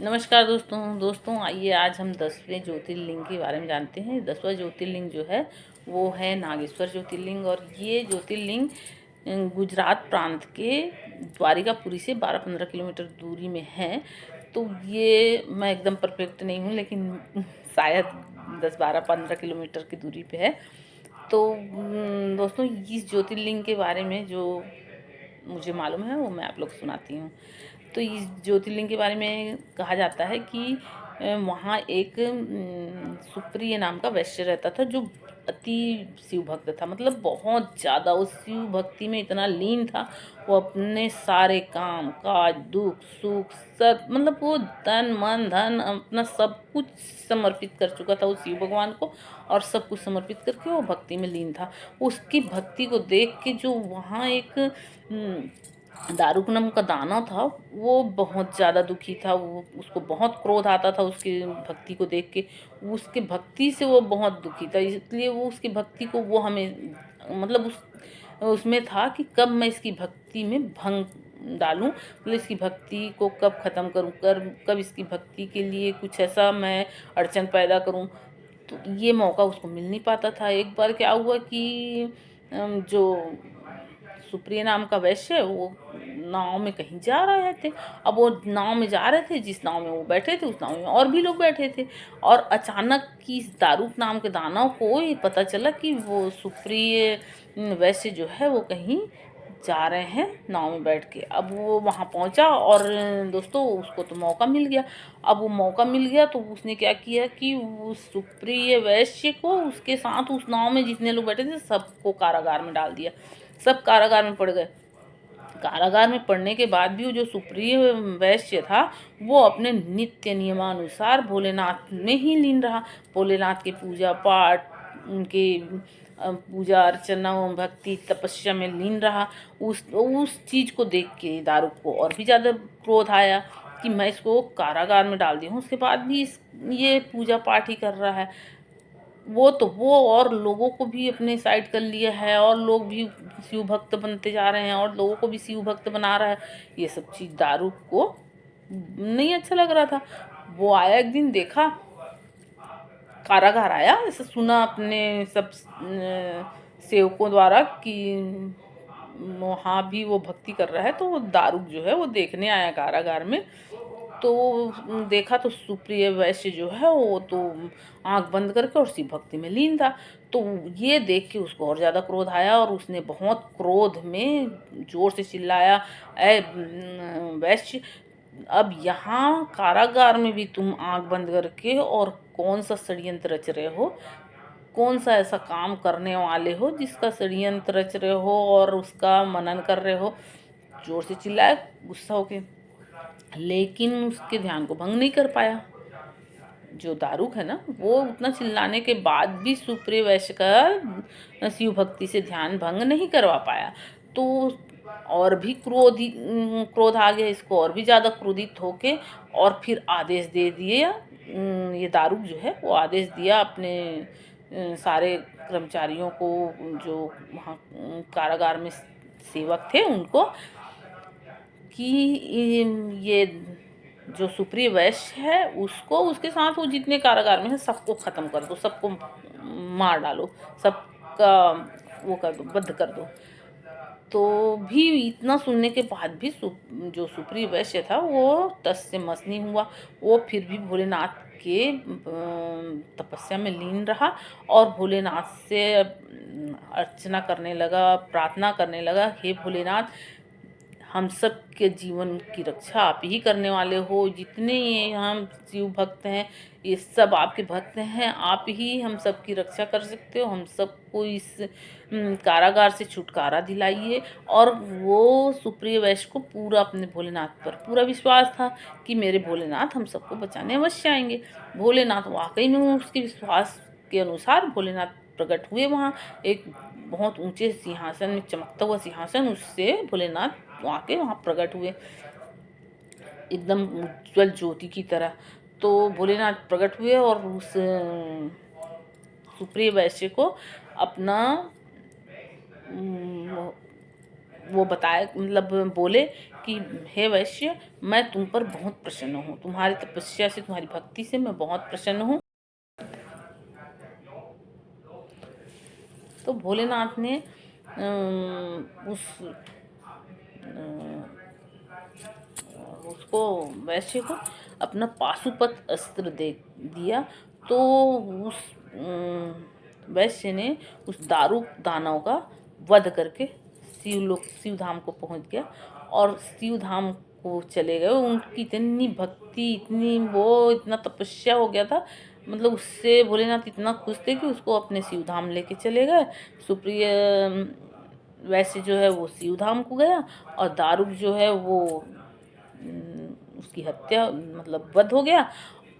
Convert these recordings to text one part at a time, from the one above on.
नमस्कार दोस्तों आइए आज हम 10वें ज्योतिर्लिंग के बारे में जानते हैं। 10वां ज्योतिर्लिंग जो है वो है नागेश्वर ज्योतिर्लिंग। और ये ज्योतिर्लिंग गुजरात प्रांत के द्वारिकापुरी से 12-15 किलोमीटर दूरी में है। तो ये मैं एकदम परफेक्ट नहीं हूँ, लेकिन शायद 10-12-15 किलोमीटर की दूरी पे है। तो दोस्तों, इस ज्योतिर्लिंग के बारे में जो मुझे मालूम है वो मैं आप लोग सुनाती हूँ। तो इस ज्योतिर्लिंग के बारे में कहा जाता है कि वहाँ एक सुप्रिय नाम का वैश्य रहता था, जो अति शिव भक्त था। मतलब बहुत ज़्यादा उस शिव भक्ति में इतना लीन था। वो अपने सारे काम काज दुख सुख सब, मतलब वो तन मन धन अपना सब कुछ समर्पित कर चुका था उस शिव भगवान को। और सब कुछ समर्पित करके वो भक्ति में लीन था। उसकी भक्ति को देख के जो वहाँ एक दारुक नाम का दानव था, वो बहुत ज़्यादा दुखी था। वो उसको बहुत क्रोध आता था उसकी भक्ति को देख के। उसके भक्ति से वो बहुत दुखी था, इसलिए वो उसकी भक्ति को वो हमें मतलब उसमें था कि कब मैं इसकी भक्ति में भंग डालूं, मतलब इसकी भक्ति को कब ख़त्म करूं, कब इसकी भक्ति के लिए कुछ ऐसा मैं अड़चन पैदा करूं। तो ये मौका उसको मिल नहीं पाता था। एक बार क्या हुआ कि जो सुप्रिय नाम का वैश्य, वो नाव में कहीं जा रहे थे। अब वो नाव में जा रहे थे, जिस नाव में वो बैठे थे उस नाव में और भी लोग बैठे थे। और अचानक कि इस दारूक नाम के दानव को ये पता चला कि वो सुप्रिय वैश्य जो है वो कहीं जा रहे हैं नाव में बैठ के। अब वो वहाँ पहुँचा और दोस्तों उसको तो मौका मिल गया। अब वो मौका मिल गया तो उसने क्या किया कि उस सुप्रिय वैश्य को उसके साथ उस नाव में जितने लोग बैठे थे सबको कारागार में डाल दिया। सब कारागार में पड़ गए। कारागार में पड़ने के बाद भी वो जो सुप्रिय वैश्य था, वो अपने नित्य नियमानुसार भोलेनाथ में ही लीन रहा। भोलेनाथ के पूजा पाठ, उनके पूजा अर्चना भक्ति तपस्या में लीन रहा। उस चीज़ को देख के दारुक को और भी ज़्यादा क्रोध आया कि मैं इसको कारागार में डाल दी हूँ, उसके बाद भी ये पूजा पाठ ही कर रहा है। वो और लोगों को भी अपने साइड कर लिया है, और लोग भी शिव भक्त बनते जा रहे हैं और लोगों को भी शिव भक्त बना रहा है। ये सब चीज़ दारुक को नहीं अच्छा लग रहा था। वो आया एक दिन, देखा कारागार आया, ऐसा सुना अपने सब सेवकों द्वारा कि वहाँ भी वो भक्ति कर रहा है। तो वो दारुक जो है वो देखने आया कारागार में। तो देखा तो सुप्रिय वैश्य जो है वो तो आंख बंद करके और शिव भक्ति में लीन था। तो ये देख के उसको और ज़्यादा क्रोध आया और उसने बहुत क्रोध में जोर से चिल्लाया, ऐ वैश्य, अब यहाँ कारागार में भी तुम आंख बंद करके और कौन सा षड्यंत्र रच रहे हो, कौन सा ऐसा काम करने वाले हो जिसका षड्यंत्र रच रहे हो और उसका मनन कर रहे हो। जोर से चिल्लाया गुस्सा होके, लेकिन उसके ध्यान को भंग नहीं कर पाया। जो दारुक है ना, वो उतना चिल्लाने के बाद भी सुप्रिय वैश्य का शिव भक्ति से ध्यान भंग नहीं करवा पाया। तो और भी क्रोध आ गया इसको, और भी ज़्यादा क्रोधित होके और फिर आदेश दे दिए। ये दारुक जो है वो आदेश दिया अपने सारे कर्मचारियों को, जो वहाँ कारागार में सेवक थे उनको, कि ये जो सुप्रिय वैश्य है उसको, उसके साथ वो जितने कारागार में है सबको ख़त्म कर दो, सबको मार डालो, सबका वो कर दो, बंद कर दो। तो भी इतना सुनने के बाद भी जो सुप्रिय वैश्य था वो टस से मस नहीं हुआ। वो फिर भी भोलेनाथ के तपस्या में लीन रहा और भोलेनाथ से अर्चना करने लगा, प्रार्थना करने लगा, हे भोलेनाथ, हम सब के जीवन की रक्षा आप ही करने वाले हो। जितने ये हम शिव भक्त हैं, ये सब आपके भक्त हैं, आप ही हम सब की रक्षा कर सकते हो। हम सबको इस कारागार से छुटकारा दिलाइए। और वो सुप्रिय वैश्य को पूरा अपने भोलेनाथ पर पूरा विश्वास था कि मेरे भोलेनाथ हम सबको बचाने अवश्य आएंगे। भोलेनाथ वाकई में उसके विश्वास के अनुसार भोलेनाथ प्रकट हुए वहाँ एक बहुत ऊंचे सिंहासन में, चमकता हुआ सिंहासन, उससे भोलेनाथ आके वहाँ प्रकट हुए एकदम उज्जवल ज्योति की तरह। तो भोलेनाथ प्रकट हुए और उस सुप्रिय वैश्य को अपना वो बताए, मतलब बोले कि हे वैश्य, मैं तुम पर बहुत प्रसन्न हूँ, तुम्हारी तपस्या से, तुम्हारी भक्ति से मैं बहुत प्रसन्न हूँ। तो भोलेनाथ ने उस उसको, वैश्य को अपना पाशुपत अस्त्र दे दिया। तो उस वैश्य ने उस दारू दानव का वध करके शिवलोक, शिवधाम को पहुंच गया और शिवधाम को चले गए। उनकी इतनी भक्ति, इतनी वो, इतना तपस्या हो गया था, मतलब उससे भोलेनाथ इतना खुश थे कि उसको अपने शिवधाम लेके चले गए। सुप्रिय वैश्य जो है वो शिवधाम को गया और दारुक जो है वो उसकी हत्या, मतलब वध हो गया।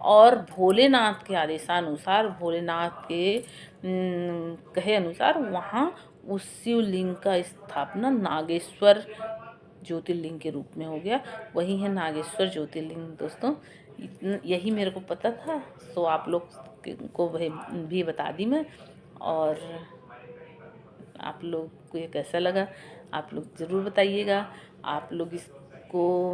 और भोलेनाथ के आदेशानुसार, भोलेनाथ के कहे अनुसार वहाँ उस शिवलिंग का स्थापना नागेश्वर ज्योतिर्लिंग के रूप में हो गया। वही है नागेश्वर ज्योतिर्लिंग दोस्तों। यही मेरे को पता था, सो आप लोग को वही भी बता दी मैं। और आप लोग को ये कैसा लगा, आप लोग ज़रूर बताइएगा। आप लोग इसको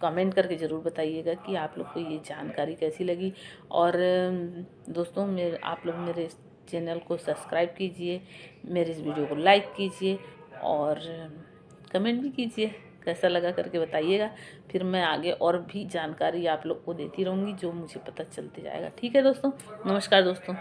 कमेंट करके ज़रूर बताइएगा कि आप लोग को ये जानकारी कैसी लगी। और दोस्तों, मेरे आप लोग मेरे इस चैनल को सब्सक्राइब कीजिए, मेरे इस वीडियो को लाइक कीजिए और कमेंट भी कीजिए कैसा लगा करके बताइएगा। फिर मैं आगे और भी जानकारी आप लोग को देती रहूँगी जो मुझे पता चलते जाएगा। ठीक है दोस्तों, नमस्कार दोस्तों।